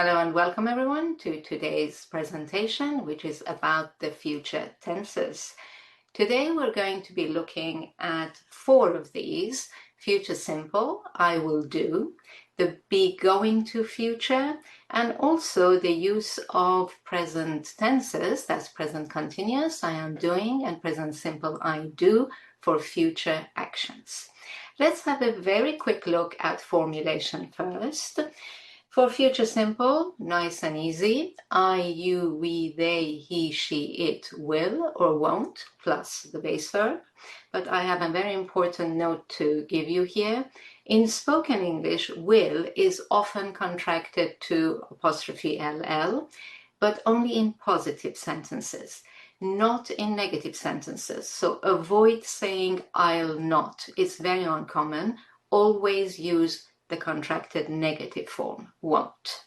Hello and welcome everyone to today's presentation, which is about the future tenses. Today we're going to be looking at 4 of these: future simple, I will do, the be going to future, and also the use of present tenses, that's present continuous, I am doing, and present simple, I do, for future actions. Let's have a very quick look at formulation first. For future simple, nice and easy, I, you, we, they, he, she, it will or won't, plus the base verb. But I have a very important note to give you here. In spoken English, will is often contracted to apostrophe ll, but only in positive sentences, not in negative sentences. So avoid saying I'll not. It's very uncommon. Always use the contracted negative form, won't.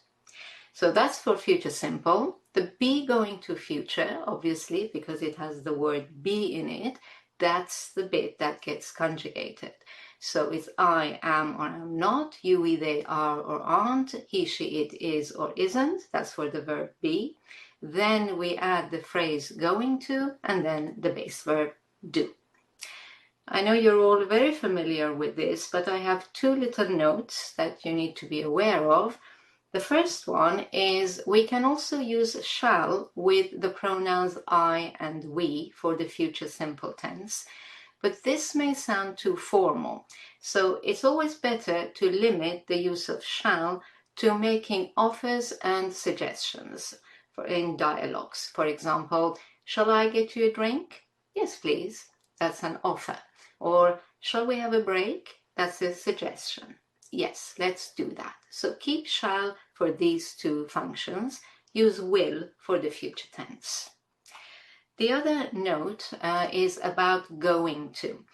So that's for future simple. The be going to future, obviously, because it has the word be in it, that's the bit that gets conjugated. So it's I, am, or am not, you, we, they, are, or aren't, he, she, it is, or isn't, that's for the verb be. Then we add the phrase going to, and then the base verb do. I know you're all very familiar with this, but I have 2 little notes that you need to be aware of. The first one is we can also use shall with the pronouns I and we for the future simple tense, but this may sound too formal. So it's always better to limit the use of shall to making offers and suggestions in dialogues. For example, shall I get you a drink? Yes, please. That's an offer. Or, shall we have a break? That's a suggestion. Yes, let's do that. So keep shall for these 2 functions. Use will for the future tense. The other note is about going to.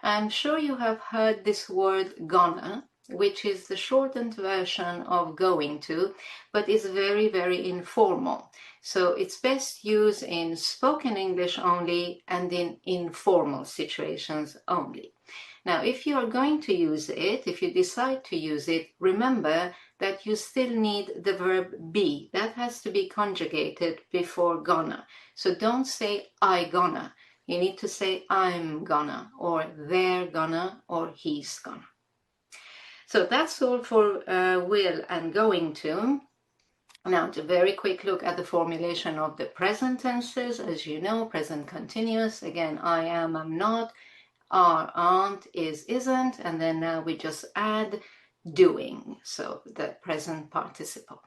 I'm sure you have heard this word gonna, which is the shortened version of going to, but is very, very informal. So it's best used in spoken English only and in informal situations only. Now, if you are going to use it, if you decide to use it, remember that you still need the verb be. That has to be conjugated before gonna. So don't say I gonna. You need to say I'm gonna, or they're gonna, or he's gonna. So that's all for will and going to. Now, a very quick look at the formulation of the present tenses. As you know, present continuous. Again, I am, I'm not, are, aren't, is, isn't. And then now we just add doing, so the present participle.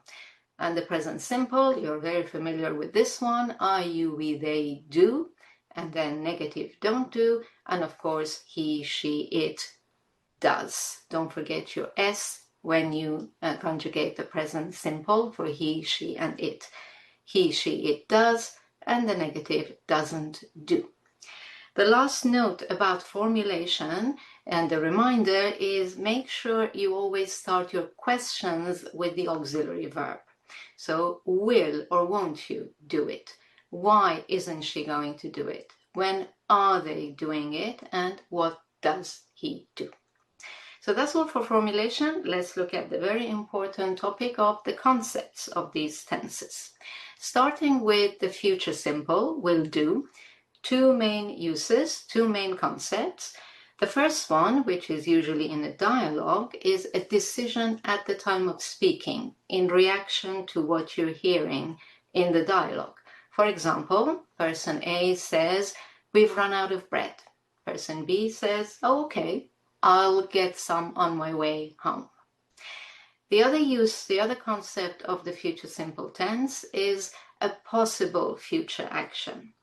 And the present simple, you're very familiar with this one. I, you, we, they, do. And then negative don't do. And of course, he, she, it does. Don't forget your S when you conjugate the present simple for he, she, and it. He, she, it does, and the negative doesn't do. The last note about formulation and the reminder is make sure you always start your questions with the auxiliary verb. So, will or won't you do it? Why isn't she going to do it? When are they doing it? And what does he do? So that's all for formulation. Let's look at the very important topic of the concepts of these tenses. Starting with the future simple, will do, 2 main uses, 2 main concepts. The first one, which is usually in a dialogue, is a decision at the time of speaking in reaction to what you're hearing in the dialogue. For example, person A says, we've run out of bread. Person B says, oh, okay, I'll get some on my way home. The other concept of the future simple tense is a possible future action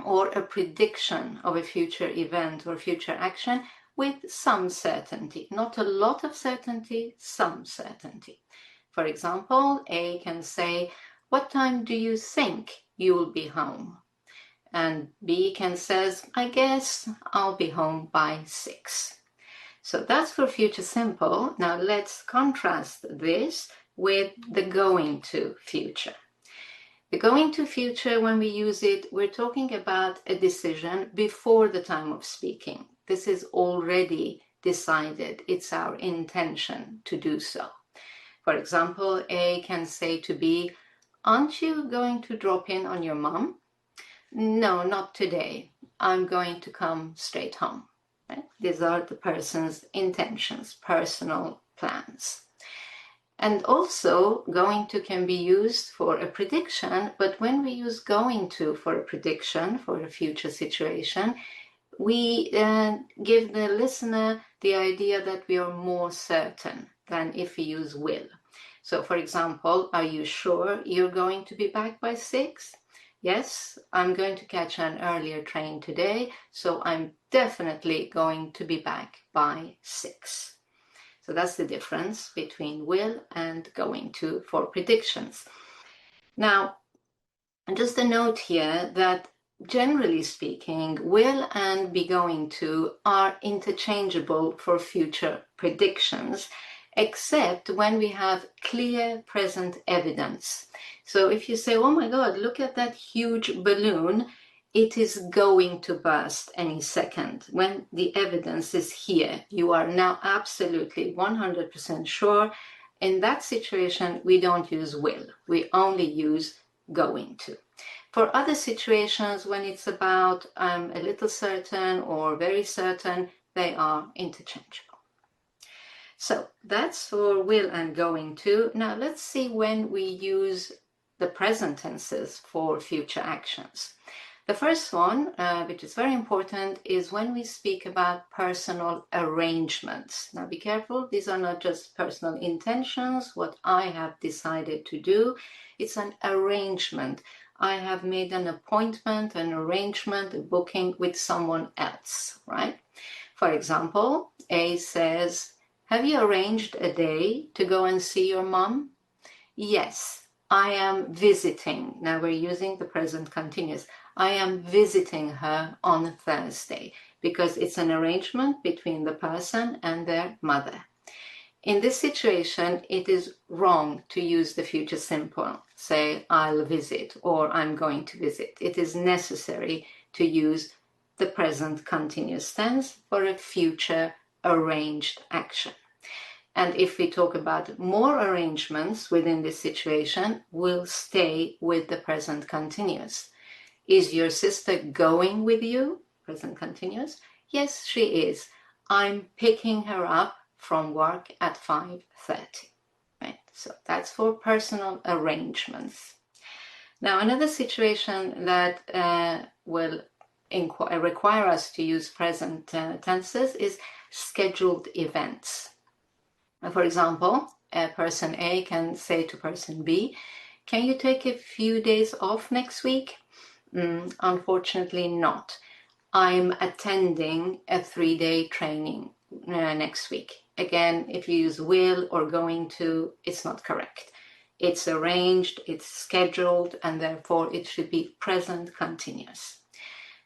or a prediction of a future event or future action with some certainty. Not a lot of certainty, some certainty. For example, A can say, what time do you think you'll be home? And B can says, I guess I'll be home by 6. So that's for future simple. Now let's contrast this with the going to future. The going to future, when we use it, we're talking about a decision before the time of speaking. This is already decided. It's our intention to do so. For example, A can say to B, aren't you going to drop in on your mum? No, not today. I'm going to come straight home. Right? These are the person's intentions, personal plans. And also, going to can be used for a prediction, but when we use going to for a prediction, for a future situation, we give the listener the idea that we are more certain than if we use will. So, for example, are you sure you're going to be back by 6? Yes, I'm going to catch an earlier train today, so I'm definitely going to be back by 6. So that's the difference between will and going to for predictions. Now, just a note here that generally speaking, will and be going to are interchangeable for future predictions, except when we have clear present evidence. So if you say, oh my God, look at that huge balloon, it is going to burst any second. When the evidence is here, you are now absolutely 100% sure. In that situation, we don't use will. We only use going to. For other situations, when it's about I'm a little certain or very certain, they are interchangeable. So that's for will and going to. Now let's see when we use the present tenses for future actions. The first one, which is very important, is when we speak about personal arrangements. Now be careful, these are not just personal intentions, what I have decided to do. It's an arrangement. I have made an appointment, an arrangement, a booking with someone else, right? For example, A says, have you arranged a day to go and see your mom? Yes, I am visiting. Now we're using the present continuous. I am visiting her on Thursday because it's an arrangement between the person and their mother. In this situation, it is wrong to use the future simple, say I'll visit or I'm going to visit. It is necessary to use the present continuous tense for a future arranged action. And if we talk about more arrangements within this situation, we'll stay with the present continuous. Is your sister going with you? Present continuous. Yes, she is. I'm picking her up from work at 5:30. Right? So that's for personal arrangements. Now, another situation that will require us to use present tenses is scheduled events. For example, person A can say to person B, can you take a few days off next week? Unfortunately not. I'm attending a 3-day training next week. Again, if you use will or going to, it's not correct. It's arranged, it's scheduled, and therefore it should be present continuous.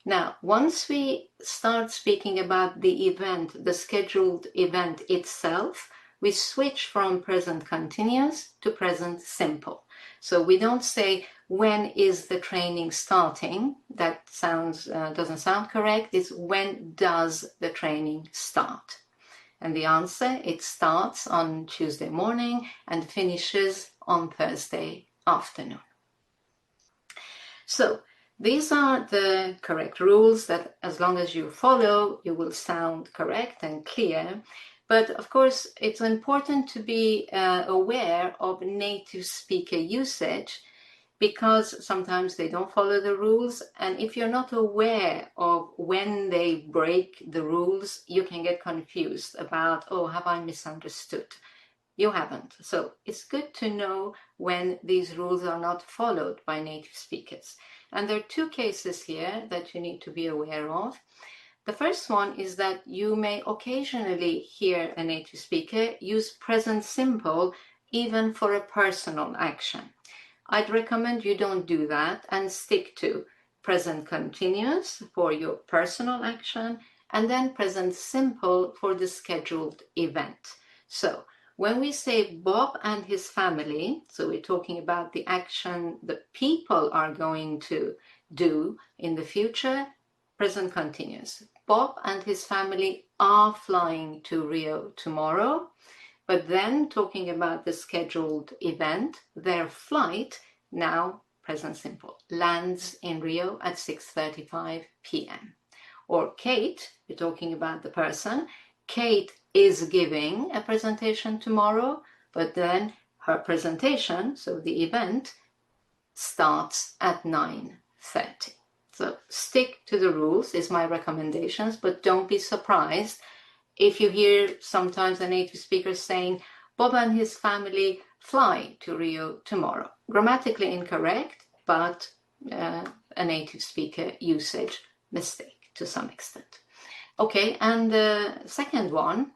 Now, once we start speaking about the event, the scheduled event itself, we switch from present continuous to present simple. So we don't say, when is the training starting? That doesn't sound correct. It's when does the training start? And the answer, it starts on Tuesday morning and finishes on Thursday afternoon. So these are the correct rules that as long as you follow, you will sound correct and clear. But of course, it's important to be aware of native speaker usage, because sometimes they don't follow the rules. And if you're not aware of when they break the rules, you can get confused about, oh, have I misunderstood? You haven't. So it's good to know when these rules are not followed by native speakers. And there are two cases here that you need to be aware of. The first one is that you may occasionally hear a native speaker use present simple even for a personal action. I'd recommend you don't do that and stick to present continuous for your personal action and then present simple for the scheduled event. So when we say Bob and his family, so we're talking about the action the people are going to do in the future, present continuous. Bob and his family are flying to Rio tomorrow. But then talking about the scheduled event, their flight, now present simple, lands in Rio at 6:35 p.m. Or Kate, we're talking about the person, Kate is giving a presentation tomorrow, but then her presentation, so the event, starts at 9:30. So stick to the rules is my recommendations, but don't be surprised if you hear sometimes a native speaker saying, Bob and his family fly to Rio tomorrow. Grammatically incorrect, but a native speaker usage mistake to some extent. Okay, and the second one,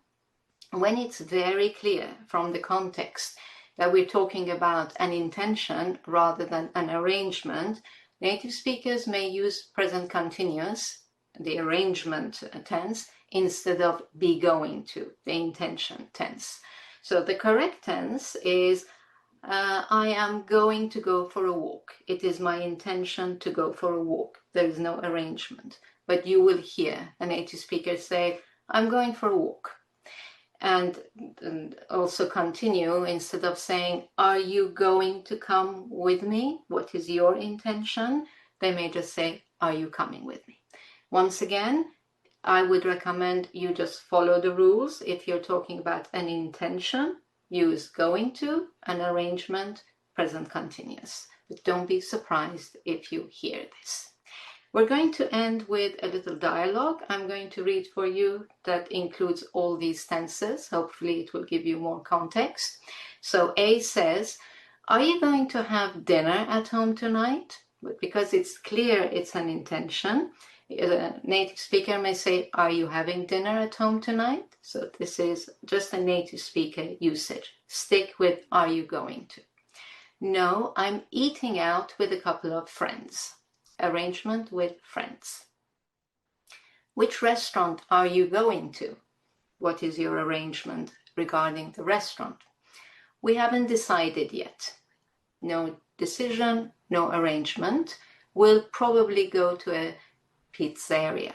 when it's very clear from the context that we're talking about an intention rather than an arrangement, native speakers may use present continuous, the arrangement tense, instead of be going to, the intention tense. So the correct tense is I am going to go for a walk. It is my intention to go for a walk. There is no arrangement. But you will hear a native speaker say, I'm going for a walk. And also continue, instead of saying, are you going to come with me? What is your intention? They may just say, are you coming with me? Once again, I would recommend you just follow the rules. If you're talking about an intention, use going to, an arrangement, present continuous. But don't be surprised if you hear this. We're going to end with a little dialogue. I'm going to read for you that includes all these tenses. Hopefully it will give you more context. So A says, are you going to have dinner at home tonight? But because it's clear it's an intention, a native speaker may say, are you having dinner at home tonight? So this is just a native speaker usage. Stick with, are you going to? No, I'm eating out with a couple of friends. Arrangement with friends. Which restaurant are you going to? What is your arrangement regarding the restaurant? We haven't decided yet. No decision, no arrangement. We'll probably go to a pizzeria.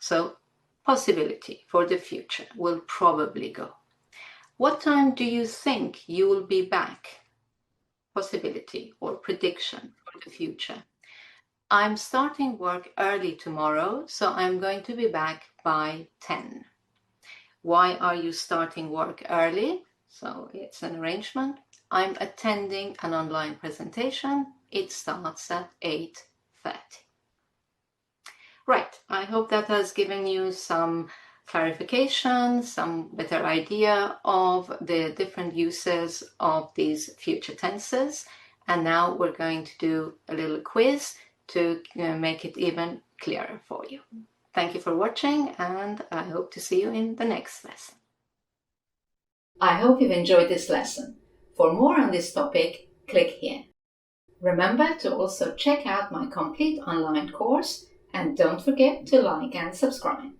So possibility for the future, will probably go. What time do you think you will be back? Possibility or prediction for the future. I'm starting work early tomorrow, so I'm going to be back by 10. Why are you starting work early? So it's an arrangement. I'm attending an online presentation. It starts at 8:30. Right, I hope that has given you some clarification, some better idea of the different uses of these future tenses. And now we're going to do a little quiz to make it even clearer for you. Thank you for watching, and I hope to see you in the next lesson. I hope you've enjoyed this lesson. For more on this topic, click here. Remember to also check out my complete online course, and don't forget to like and subscribe.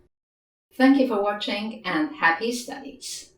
Thank you for watching, and happy studies!